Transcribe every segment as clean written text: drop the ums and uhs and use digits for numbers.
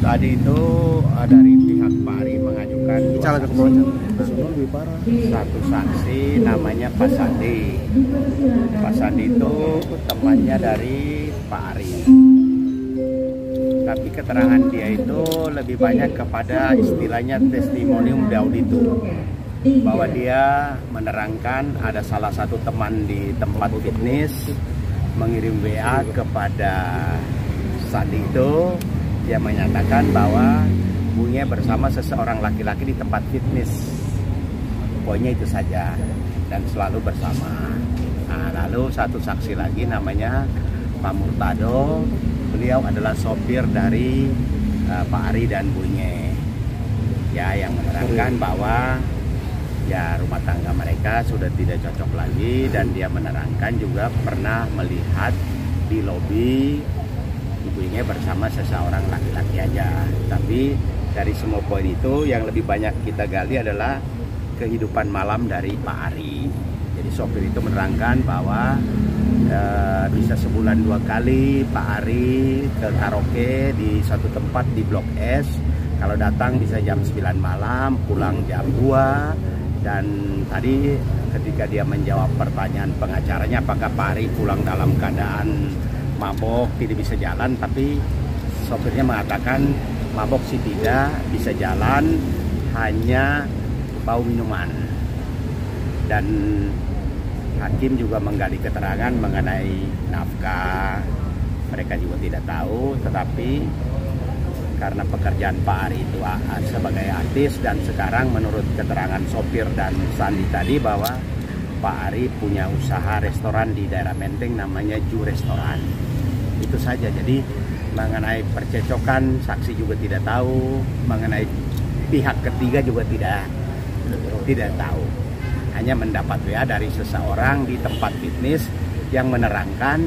Tadi itu dari pihak Pak Ari mengajukan satu saksi namanya Pak Sandi. Pak Sandi itu temannya dari Pak Ari. Tapi keterangan dia itu lebih banyak kepada istilahnya testimonium dauditum, bahwa dia menerangkan ada salah satu teman di tempat fitness mengirim WA kepada Sandi itu. Dia menyatakan bahwa Bunge bersama seseorang laki-laki di tempat fitness. Pokoknya itu saja, dan selalu bersama. Nah, lalu satu saksi lagi namanya Pak Murtado. Beliau adalah sopir dari Pak Ari dan Bunge, ya, yang menerangkan bahwa ya rumah tangga mereka sudah tidak cocok lagi, dan dia menerangkan juga pernah melihat di lobi Bunge bersama seseorang laki-laki aja. Tapi dari semua poin itu yang lebih banyak kita gali adalah kehidupan malam dari Pak Ari. Jadi sopir itu menerangkan bahwa bisa sebulan 2 kali Pak Ari ke karaoke di satu tempat di Blok S. Kalau datang bisa jam 9 malam, pulang jam 2. Dan tadi ketika dia menjawab pertanyaan pengacaranya apakah Pak Ari pulang dalam keadaan mabok, tidak bisa jalan, tapi sopirnya mengatakan mabok sih tidak, bisa jalan, hanya bau minuman. Dan hakim juga menggali keterangan mengenai nafkah, mereka juga tidak tahu, tetapi karena pekerjaan Pak Ari itu sebagai artis, dan sekarang menurut keterangan sopir dan Sandi tadi bahwa Pak Ari punya usaha restoran di daerah Menteng namanya Ju Restoran. Itu saja. Jadi mengenai percecokan saksi juga tidak tahu, mengenai pihak ketiga juga tidak tahu. Hanya mendapat WA dari seseorang di tempat fitness yang menerangkan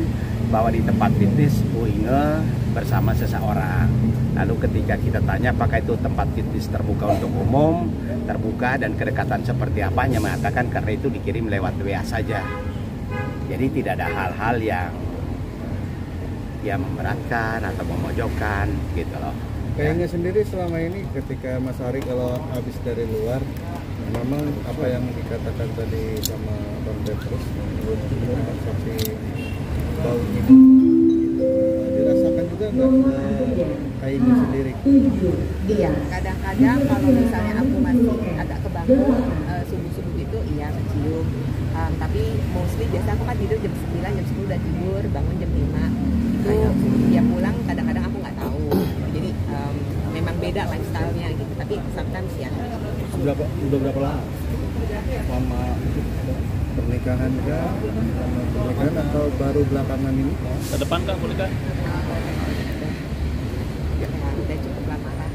bahwa di tempat fitness Bunge bersama seseorang. Lalu ketika kita tanya apakah itu tempat fitness terbuka untuk umum, terbuka, dan kedekatan seperti apa, hanya mengatakan karena itu dikirim lewat WA saja. Jadi tidak ada hal-hal yang memberatkan atau memojokkan gitu loh. Kayaknya sendiri selama ini ketika Mas Ari kalau habis dari luar, memang apa yang dikatakan tadi sama Bang Petrus menurut saksi bau ini dirasakan juga nggak kayaknya sendiri? Iya, kadang-kadang kalau misalnya aku masih agak kebangun subuh-subuh gitu, iya kecium. Tapi mostly biasa aku kan tidur jam 9, jam 10 udah tidur, bangun jam 5. Itu dia pulang kadang-kadang aku nggak tahu. Jadi memang beda lifestyle-nya gitu, tapi sometimes ya. Udah berapa lama? Lama pernikahan kah? Lama pernikahan atau baru belakangan ini? Ke depan kah boleh kah? Udah cukup lama lah.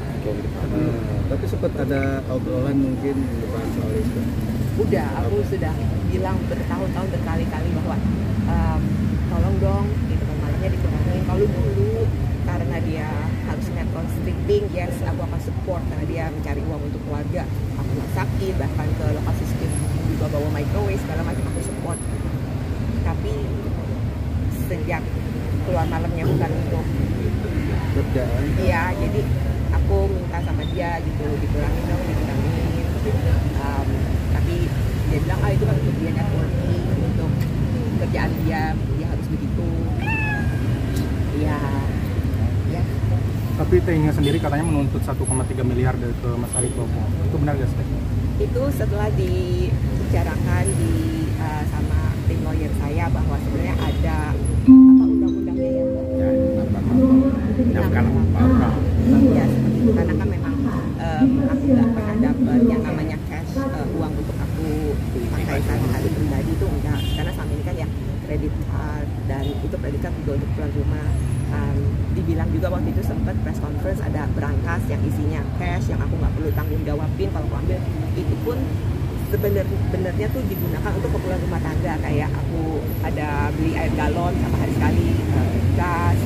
Tapi sempat ada obrolan mungkin dibahas soal itu. Udah, aku sudah bilang bertahun-tahun berkali-kali bahwa tolong dong gitu, malamnya dikurangin. Kalau dulu karena dia harus net constricting, yes aku akan support karena dia mencari uang untuk keluarga. Aku masakin, bahkan ke lokasi skip juga bawa microwave segala macam, aku support. Tapi sejak keluar malamnya bukan untuk kerjaan, iya, jadi aku minta sama dia gitu, dikurangin dong, dikurangin. Tapi dia bilang itu kan untuk dia networking, untuk kerjaan dia harus begitu. Ya. Tapi Tengnya sendiri katanya menuntut 1,3 miliar dari ke Mas Ari Klopo. Itu benar nggak sih? Itu setelah dibicarakan sama tim lawyer saya bahwa sebenarnya ada undang-undangnya ya. Ya, seperti itu. Karena kan memang aku nggak pernah dapat yang namanya cash, uang untuk aku pakai sehari-hari pribadi itu enggak. Karena selama ini kan ya kredit card, dan itu kredit card juga untuk pulang rumah. Dibilang juga waktu itu sempat press conference ada berangkas yang isinya cash yang aku nggak perlu tanggung jawabin kalau aku ambil. Itu pun sebenarnya tuh digunakan untuk keperluan rumah tangga, kayak aku ada beli air galon sama hari sekali, gas,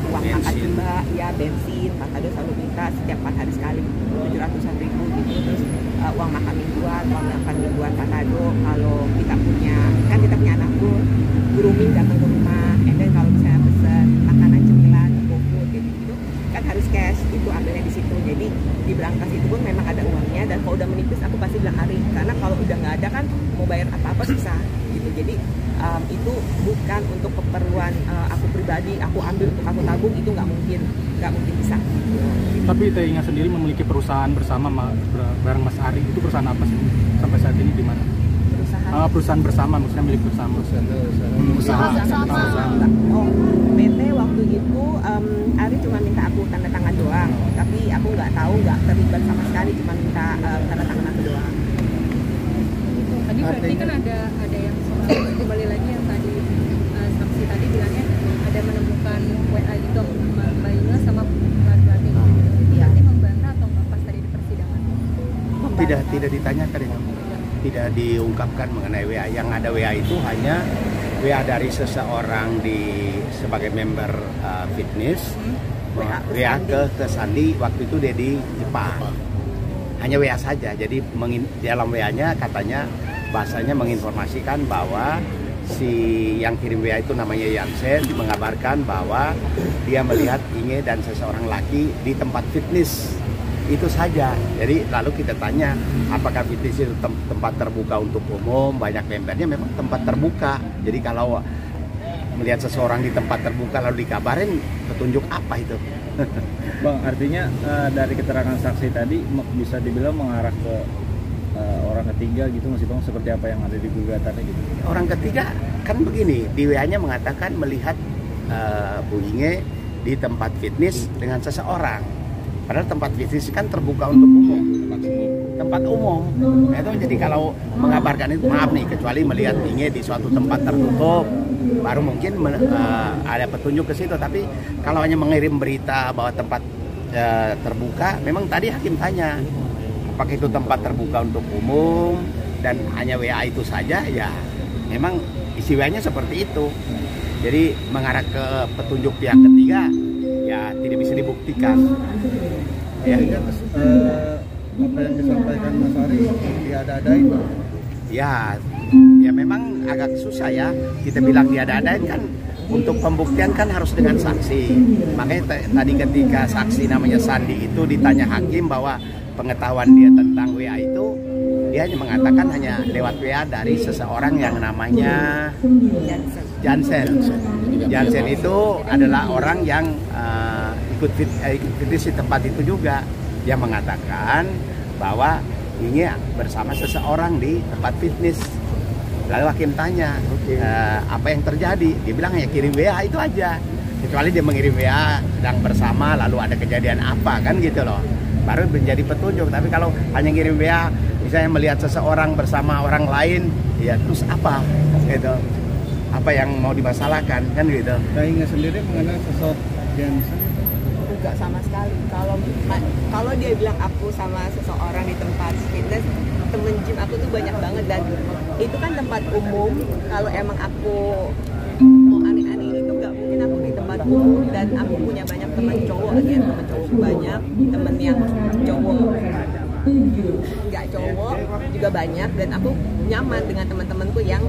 uang makan mbak, ya bensin, Pak Kado selalu minta setiap 4 hari sekali 700-an ribu gitu. Terus uang makan mingguan Pak Kado, kalau kita punya anak grooming datang ke rumah, and then kalau misalnya pesan makanan cemilan, GoFood gitu, kan harus cash, itu ambilnya di situ. Jadi di berangkas itu pun memang ada uangnya, dan kalau udah menipis aku pasti bilang hari, karena kalau udah nggak ada kan mau bayar apa-apa susah gitu. Jadi itu bukan untuk keperluan aku pribadi, aku ambil untuk aku tabung, itu nggak mungkin bisa. Tapi Teh sendiri memiliki perusahaan bersama bareng Mas Ari, itu perusahaan apa sih sampai saat ini di mana? Perusahaan bersama, maksudnya milik bersama. Usaha. Oh, PT waktu itu Ari cuma minta aku tanda tangan doang, tapi aku nggak terlibat sama sekali, cuma minta tanda tangan aku doang. Tadi berarti kan ada yang soal kembali lagi yang tadi saksi tadi bilangnya ada menemukan WA itu Mbak Ina sama Mbak Dani. Berarti membantah atau nggak pas tadi di persidangan? Tidak ditanyakan itu. Tidak diungkapkan mengenai WA. Yang ada WA itu hanya WA dari seseorang sebagai member fitness, WA ke Sandi waktu itu dia di Jepang. Hanya WA saja. Jadi dalam WA-nya katanya bahasanya menginformasikan bahwa si yang kirim WA itu namanya Yansen, mengabarkan bahwa dia melihat Inge dan seseorang laki di tempat fitness. Itu saja. Jadi lalu kita tanya apakah fitness itu tempat terbuka untuk umum, banyak membernya, memang tempat terbuka. Jadi kalau melihat seseorang di tempat terbuka lalu dikabarin, petunjuk apa itu? Bang, artinya dari keterangan saksi tadi bisa dibilang mengarah ke orang ketiga gitu masih Bang, seperti apa yang ada di gugatannya gitu? Orang ketiga Kan begini, di WA-nya mengatakan melihat Bu Inge di tempat fitness dengan seseorang. Padahal tempat fitness kan terbuka untuk umum, tempat umum. Nah, itu jadi kalau mengabarkan itu, maaf nih, kecuali melihat Inge di suatu tempat tertutup, baru mungkin ada petunjuk ke situ. Tapi kalau hanya mengirim berita bahwa tempat terbuka, memang tadi hakim tanya apakah itu tempat terbuka untuk umum dan hanya WA itu saja, ya memang isi WA-nya seperti itu. Jadi mengarah ke petunjuk pihak ketiga, ya tidak bisa dibuktikan. Ya, apa yang disampaikan Mas Ari diada-adain? Ya memang agak susah ya. Kita bilang diada-adain kan, untuk pembuktian kan harus dengan saksi. Makanya tadi ketika saksi namanya Sandi itu ditanya hakim bahwa pengetahuan dia tentang WA itu, dia hanya mengatakan hanya lewat WA dari seseorang yang namanya Jansen. Jansen itu adalah orang yang ikut fitness di tempat itu juga. Dia mengatakan bahwa ini bersama seseorang di tempat fitness. Lalu hakim tanya, apa yang terjadi? Dia bilang hanya kirim WA itu aja. Kecuali dia mengirim WA sedang bersama lalu ada kejadian apa, kan gitu loh. Baru menjadi petunjuk. Tapi kalau hanya kirim WA, misalnya melihat seseorang bersama orang lain, ya terus apa? Gitu. Apa yang mau dimasalahkan, kan gitu. Nah, Inge sendiri mengenal sosok Jansen? Enggak sama sekali. Kalau dia bilang aku sama seseorang di tempat fitness, temen gym aku tuh banyak banget, dan itu kan tempat umum. Kalau emang aku mau aneh-aneh itu nggak mungkin aku di tempat umum, dan aku punya banyak teman cowok, teman cowok banyak, temen yang cowok nggak cowok juga banyak, dan aku nyaman dengan teman-temanku yang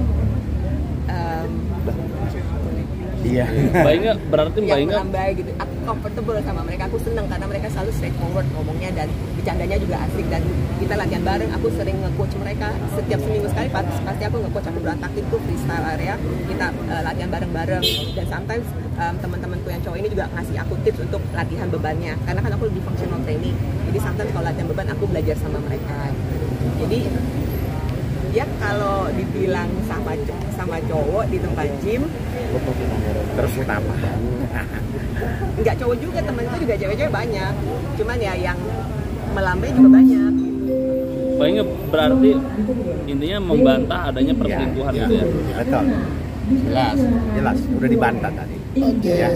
iya. Mbak Inge, berarti Mbak Inge melambai gitu. Aku comfortable sama mereka, aku seneng karena mereka selalu straightforward ngomongnya, dan bercandanya juga asik, dan kita latihan bareng. Aku sering nge-coach mereka setiap seminggu sekali, pasti aku nge-coach. Aku berantakin tuh freestyle area, kita latihan bareng-bareng, dan sometimes teman-temanku yang cowok ini juga ngasih aku tips untuk latihan bebannya, karena kan aku lebih functional training. Jadi sometimes kalau latihan beban aku belajar sama mereka. Jadi ya kalau dibilang sama cowok di tempat gym, Terus kenapa? nggak cowok juga, temenku juga cewek-cewek banyak, cuman ya yang melambai juga banyak. Mbak Inge berarti intinya membantah adanya perselingkuhan gitu ya? Betul. Jelas, udah dibantah tadi. Ya.